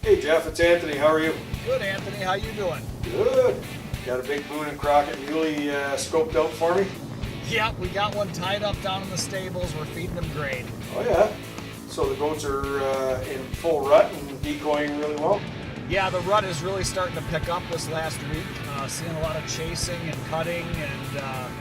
Hey Jeff, it's Anthony. How are you? Good, Anthony. How you doing? Good. Got a big Boone and Crockett muley scoped out for me? Yeah, we got one tied up down in the stables. We're feeding them grain. Oh yeah? So the goats are in full rut and decoying really well? Yeah, the rut is really starting to pick up this last week. Seeing a lot of chasing and cutting, and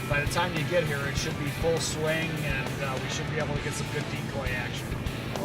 by the time you get here, it should be full swing, and we should be able to get some good decoy action.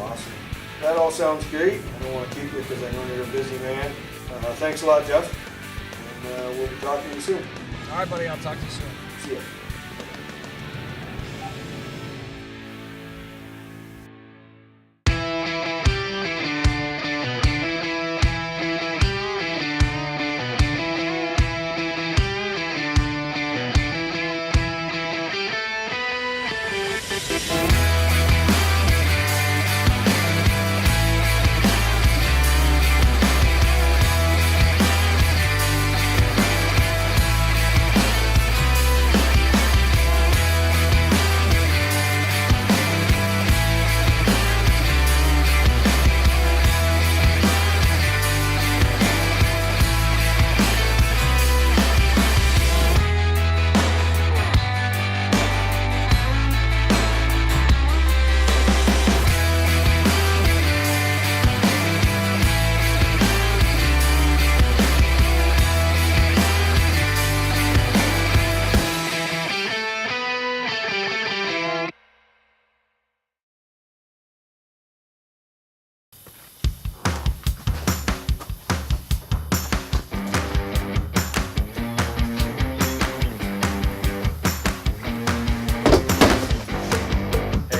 Awesome. That all sounds great. I don't want to keep you because I know you're a busy man. Thanks a lot, Jeff. And we'll be talking to you soon. All right, buddy. I'll talk to you soon. See ya.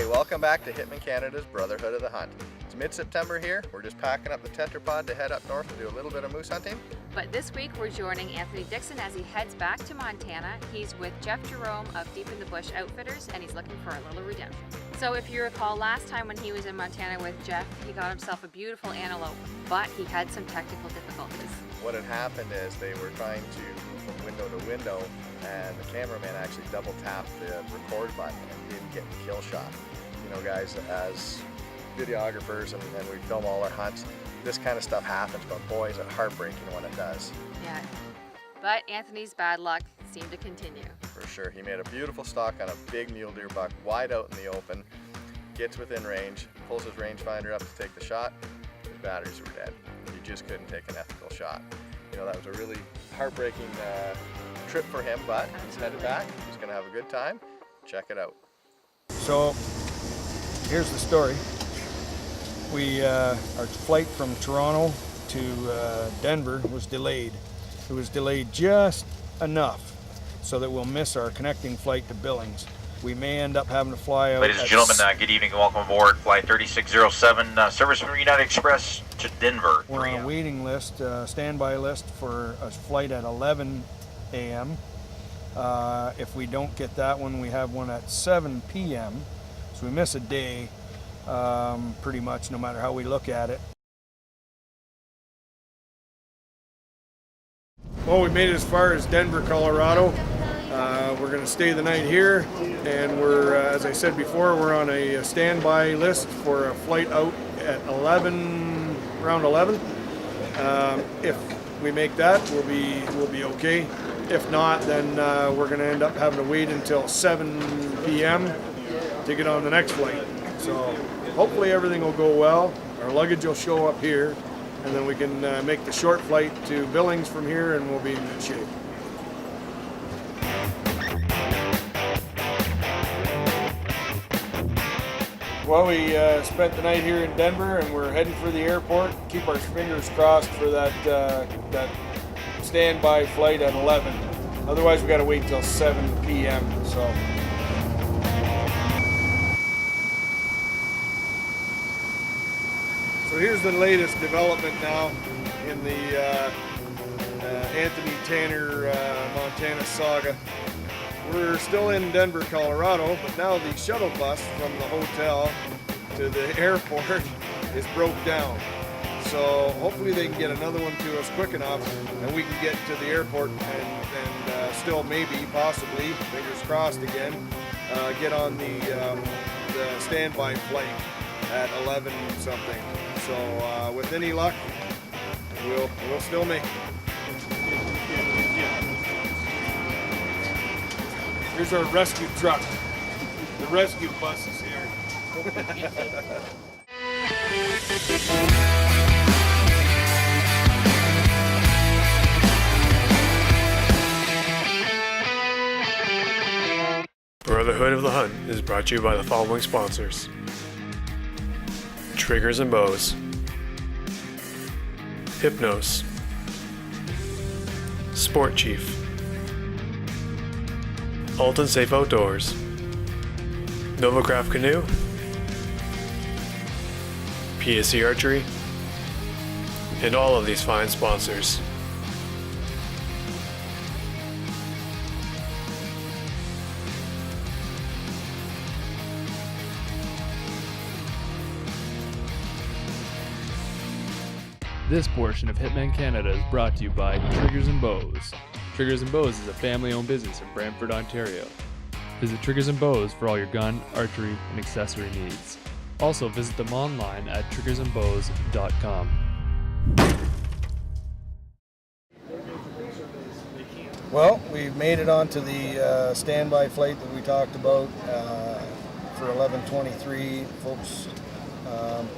Welcome back to Hitman Canada's Brotherhood of the Hunt. It's mid-September here. We're just packing up the tetrapod to head up north to do a little bit of moose hunting. But this week we're joining Anthony Dixon as he heads back to Montana. He's with Jeff Jerome of Deep in the Bush Outfitters, and he's looking for a little redemption. So if you recall, last time when he was in Montana with Jeff, he got himself a beautiful antelope, but he had some technical difficulties. What had happened is they were trying to move from window to window, and the cameraman actually double tapped the record button and didn't get the kill shot. You know, guys, as videographers and we film all our hunts, this kind of stuff happens, but boy, is it heartbreaking when it does. Yeah, but Anthony's bad luck seemed to continue. For sure. He made a beautiful stalk on a big mule deer buck, wide out in the open, gets within range, pulls his rangefinder up to take the shot, his batteries were dead. He just couldn't take an ethical shot. You know, that was a really heartbreaking trip for him, but he's headed back. He's going to have a good time. Check it out. So, here's the story. Our flight from Toronto to Denver was delayed. It was delayed just enough so that we'll miss our connecting flight to Billings. We may end up having to fly out. Ladies and gentlemen, good evening and welcome aboard Flight 3607, service from United Express to Denver. We're on a waiting list, standby list for a flight at 11 a.m. If we don't get that one, we have one at 7 p.m. So we miss a day, pretty much, no matter how we look at it. Well, we made it as far as Denver, Colorado. We're going to stay the night here, and we're, as I said before, we're on a standby list for a flight out at around 11. If we make that, we'll be okay. If not, then we're going to end up having to wait until 7 p.m. to get on the next flight. So hopefully everything will go well. Our luggage will show up here, and then we can make the short flight to Billings from here, and we'll be in good shape. Well, we spent the night here in Denver, and we're heading for the airport. Keep our fingers crossed for that standby flight at 11. Otherwise, we got to wait till 7 p.m. So here's the latest development now in the Anthony Tanner Montana saga. We're still in Denver, Colorado, but now the shuttle bus from the hotel to the airport is broke down. So hopefully they can get another one to us quick enough and we can get to the airport and still maybe, possibly, fingers crossed again, get on the standby flight at 11 something. So with any luck, we'll still make it. Here's our rescue truck. The rescue bus is here. Brotherhood of the Hunt is brought to you by the following sponsors: Triggers and Bows, Hypnos, Sport Chief, Alton Safe Outdoors, Novacraft Canoe, PSC Archery, and all of these fine sponsors. This portion of Hitman Canada is brought to you by Triggers and Bows. Triggers and Bows is a family-owned business in Brantford, Ontario. Visit Triggers and Bows for all your gun, archery, and accessory needs. Also visit them online at triggersandbows.com. Well, we've made it onto the standby flight that we talked about for 11:23. Folks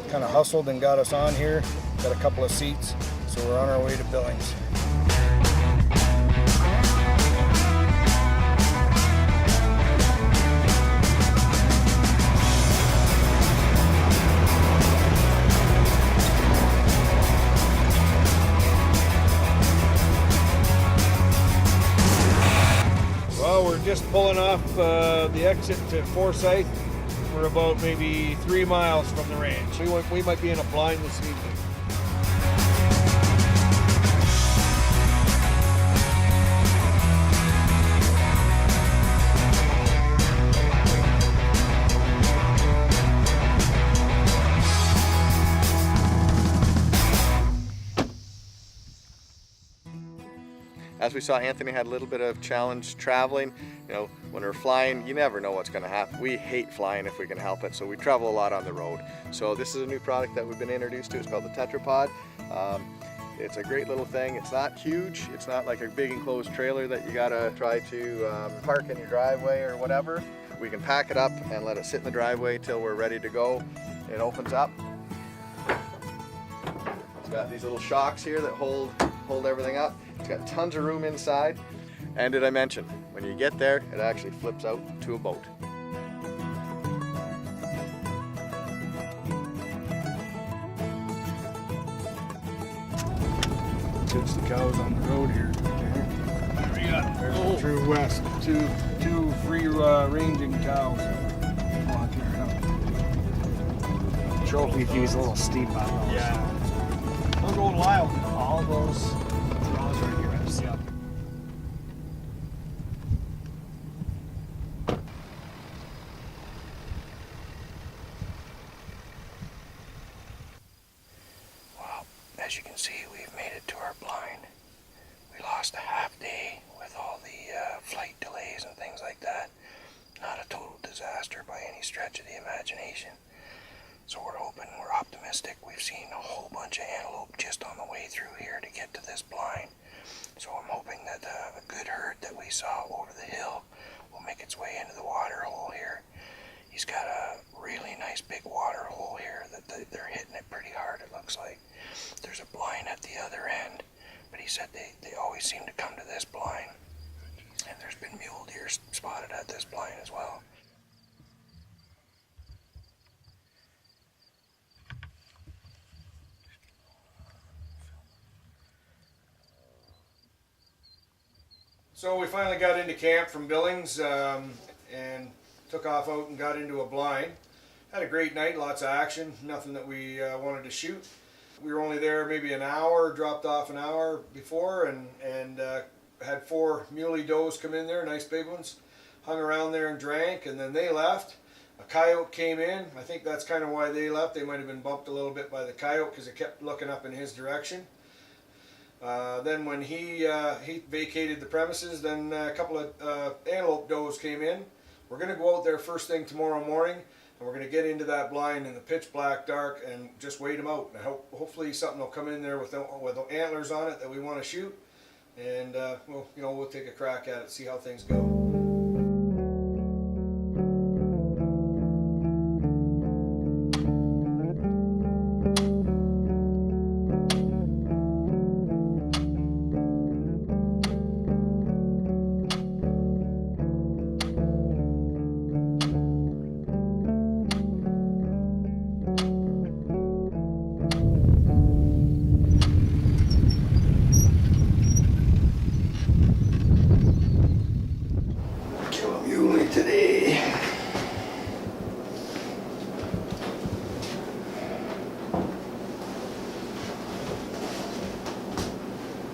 kind of hustled and got us on here. Got a couple of seats, so we're on our way to Billings. Well, we're just pulling off the exit to Forsyth. We're about maybe 3 miles from the range. We might be in a blind this evening. As we saw, Anthony had a little bit of challenge traveling. You know, when we're flying, you never know what's going to happen. We hate flying if we can help it, so we travel a lot on the road. So this is a new product that we've been introduced to. It's called the Tetrapod. It's a great little thing. It's not huge. It's not like a big enclosed trailer that you gotta try to park in your driveway or whatever. We can pack it up and let it sit in the driveway till we're ready to go. It opens up. It's got these little shocks here that hold everything up. It's got tons of room inside. And did I mention, when you get there, it actually flips out to a boat. Just the cows on the road here. There we go. There's true west. Two free ranging cows. Trophy view's a little steep on those. Yeah. We're going wild. All those draws right here. Yep. Well, as you can see, we've made it to our blind. We lost a half day with all the flight delays and things like that. Not a total disaster by any stretch of the imagination. So we're hoping, we're optimistic. We've seen a whole bunch of antelope just on the way through here to get to this blind. So I'm hoping that a good herd that we saw over the hill will make its way into the water hole here. He's got a really nice big water hole here that they're hitting it pretty hard, it looks like. There's a blind at the other end, but he said they always seem to come to this blind. And there's been mule deer spotted at this blind as well. So we finally got into camp from Billings and took off out and got into a blind. Had a great night, lots of action, nothing that we wanted to shoot. We were only there maybe an hour, dropped off an hour before, and had 4 muley does come in there, nice big ones, hung around there and drank, and then they left. A coyote came in. I think that's kind of why they left. They might have been bumped a little bit by the coyote because it kept looking up in his direction. Then when he vacated the premises, then a couple of antelope does came in. We're going to go out there first thing tomorrow morning, and And we're going to get into that blind in the pitch black dark and just wait them out. And hopefully something will come in there with antlers on it that we want to shoot. And we'll take a crack at it, see how things go.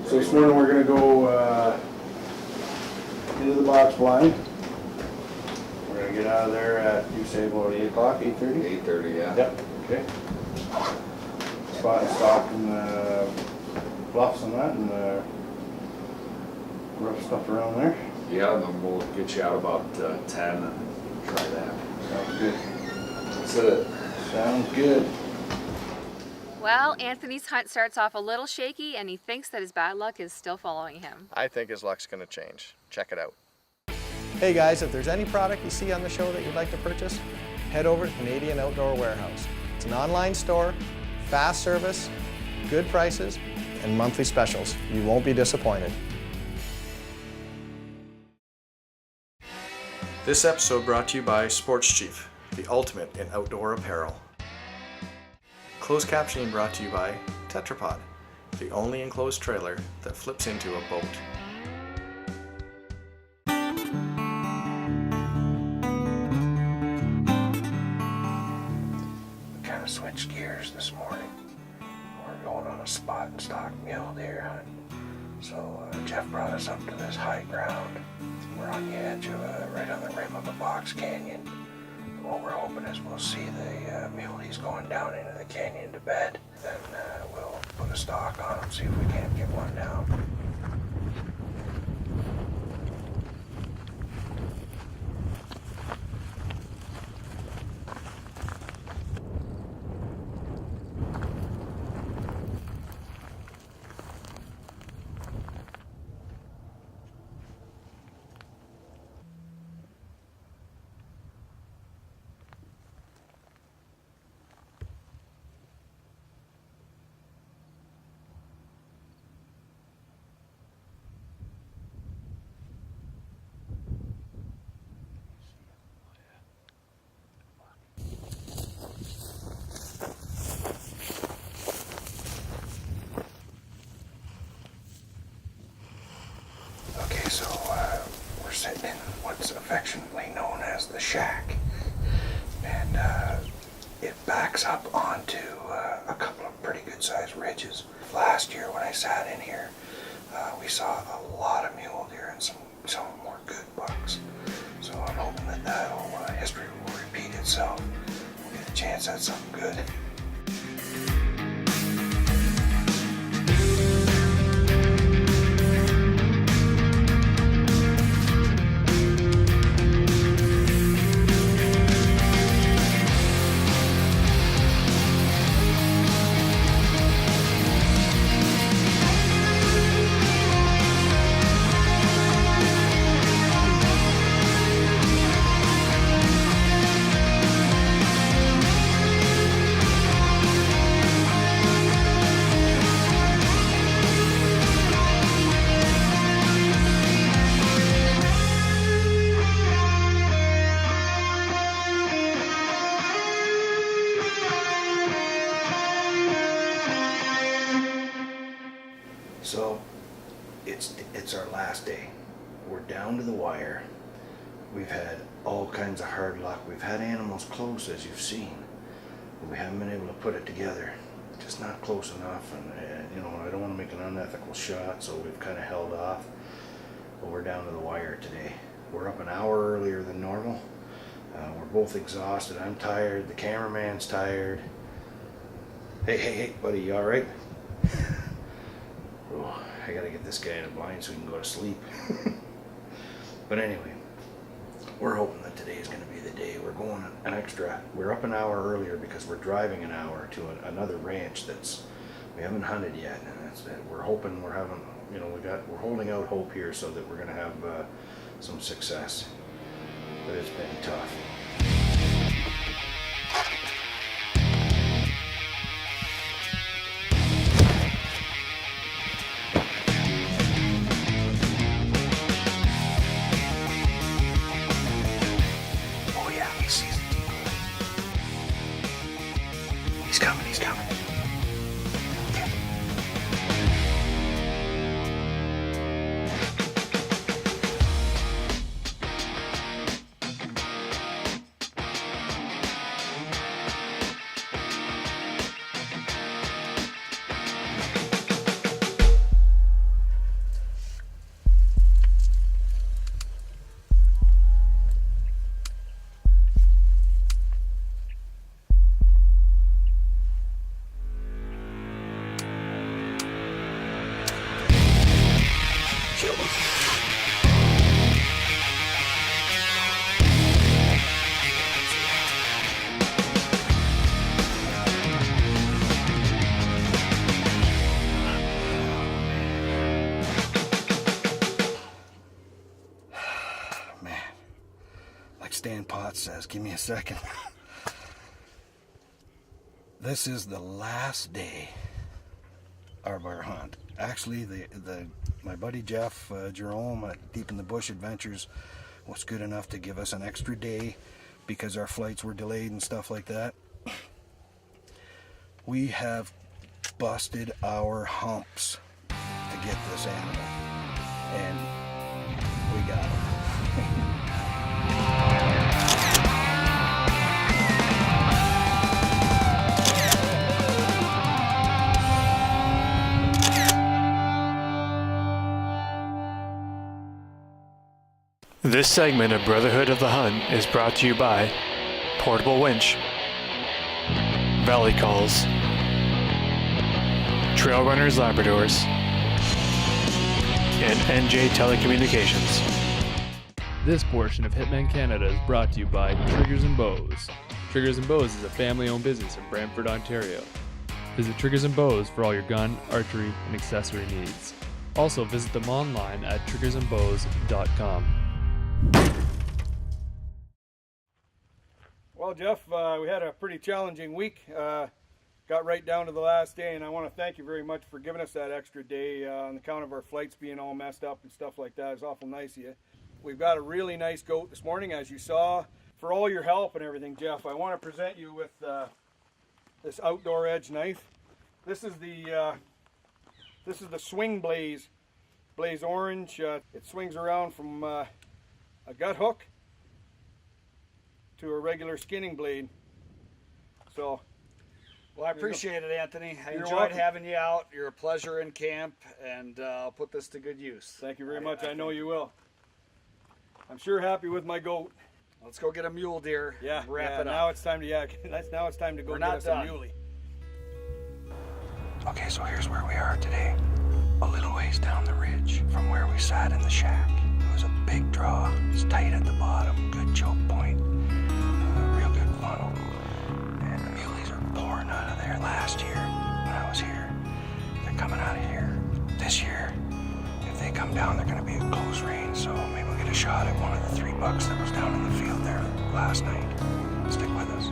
So this morning we're going to go into the box blind. We're going to get out of there at, you say, about 8 o'clock, 8:30? 8:30, yeah. Yep, okay. Spot and stock and bluffs and that and rough stuff around there. Yeah, and then we'll get you out about 10 and try that. Sounds good. That's it. Sounds good. Well, Anthony's hunt starts off a little shaky and he thinks that his bad luck is still following him. I think his luck's going to change. Check it out. Hey guys, if there's any product you see on the show that you'd like to purchase, head over to Canadian Outdoor Warehouse. It's an online store, fast service, good prices, and monthly specials. You won't be disappointed. This episode brought to you by Sports Chief, the ultimate in outdoor apparel. Closed captioning brought to you by Tetrapod, the only enclosed trailer that flips into a boat. We kind of switched gears this morning. We're going on a spot and stock mule deer hunt. So Jeff brought us up to this high ground. We're on the edge of right on the rim of a box canyon. And what we're hoping is we'll see the muleys going down into the canyon to bed. Then we'll put a stock on them, see if we can't get one down. We're sitting in what's affectionately known as the shack, and it backs up onto a couple of pretty good sized ridges. Last year when I sat in here, we saw a lot of mule deer and some more good bucks, so I'm hoping that history will repeat itself. We'll get a chance at something good. So it's our last day. We're down to the wire. We've had all kinds of hard luck. We've had animals close, as you've seen, but we haven't been able to put it together. Just not close enough, and I don't want to make an unethical shot, so we've kind of held off. But we're down to the wire today. We're up an hour earlier than normal. We're both exhausted. I'm tired. The cameraman's tired. Hey, buddy, you all right? Oh, I gotta get this guy in a blind so he can go to sleep. But anyway, we're hoping that today is going to be the day. We're going we're up an hour earlier because we're driving an hour to another ranch we haven't hunted yet, and we're hoping we're having, we're holding out hope here so that we're going to have some success. But it's been tough. Oh yeah, he sees the decoy. He's coming, he's coming. Stan Potts says, give me a second. This is the last day of our hunt. Actually, my buddy Jeff, Jerome at Deep in the Bush Adventures was good enough to give us an extra day because our flights were delayed and stuff like that. We have busted our humps to get this animal, and we got him. This segment of Brotherhood of the Hunt is brought to you by Portable Winch, Valley Calls, Trail Runners Labradors, and NJ Telecommunications. This portion of Hitman Canada is brought to you by Triggers and Bows. Triggers and Bows is a family-owned business in Brantford, Ontario. Visit Triggers and Bows for all your gun, archery, and accessory needs. Also visit them online at triggersandbows.com. Well, Jeff, we had a pretty challenging week. Got right down to the last day, and I want to thank you very much for giving us that extra day on account of our flights being all messed up and stuff like that. It's awful nice of you. We've got a really nice goat this morning, as you saw. For all your help and everything, Jeff, I want to present you with this outdoor edge knife. This is the swing blaze orange. It swings around from a gut hook to a regular skinning blade. So, well, I appreciate it, Anthony. I You're enjoyed welcome. having you out. You're a pleasure in camp, and I'll put this to good use. Thank you very much. I know you will. I'm sure happy with my goat. Let's go get a mule deer. Yeah, and wrap it now up. it's time to now it's time to go We're get not us done. a muley. Okay, so here's where we are today. A little ways down the ridge from where we sat in the shack. It was a big draw. It's tight at the bottom, good choke point, real good funnel. And the muleys are pouring out of there last year when I was here. They're coming out of here this year. If they come down, they're gonna be at close range, so maybe we'll get a shot at one of the 3 bucks that was down in the field there last night. Stick with us.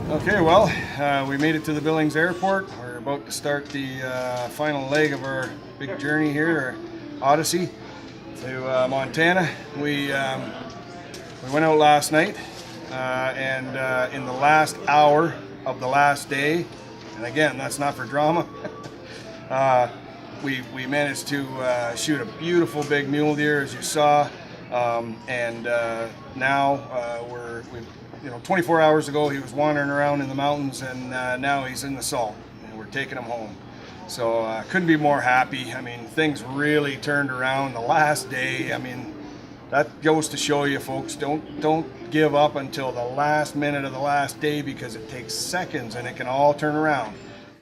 Okay, well, we made it to the Billings Airport. We're about to start the final leg of our big journey here, our odyssey to Montana. We went out last night, and in the last hour of the last day, and again, that's not for drama, we managed to shoot a beautiful big mule deer, as you saw, and now we've 24 hours ago he was wandering around in the mountains, and now he's in the salt, and we're taking him home. So couldn't be more happy. I mean, things really turned around the last day. I mean, that goes to show you, folks, don't give up until the last minute of the last day, because it takes seconds and it can all turn around.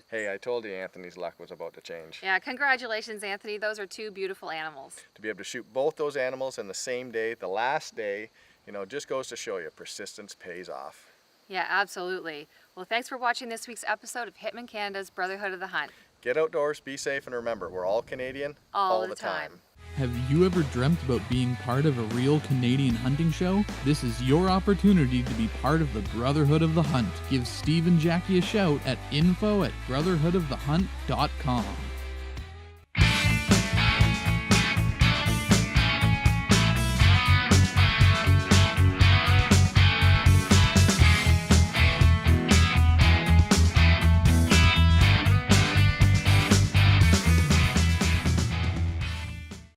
Hey, I told you Anthony's luck was about to change. Yeah, congratulations, Anthony. Those are two beautiful animals. To be able to shoot both those animals in the same day, the last day, just goes to show you persistence pays off. Yeah, absolutely. Well, thanks for watching this week's episode of Hitman Canada's Brotherhood of the Hunt. Get outdoors, be safe, and remember, we're all Canadian all the time. Have you ever dreamt about being part of a real Canadian hunting show? This is your opportunity to be part of the Brotherhood of the Hunt. Give Steve and Jackie a shout at info@brotherhoodofthehunt.com.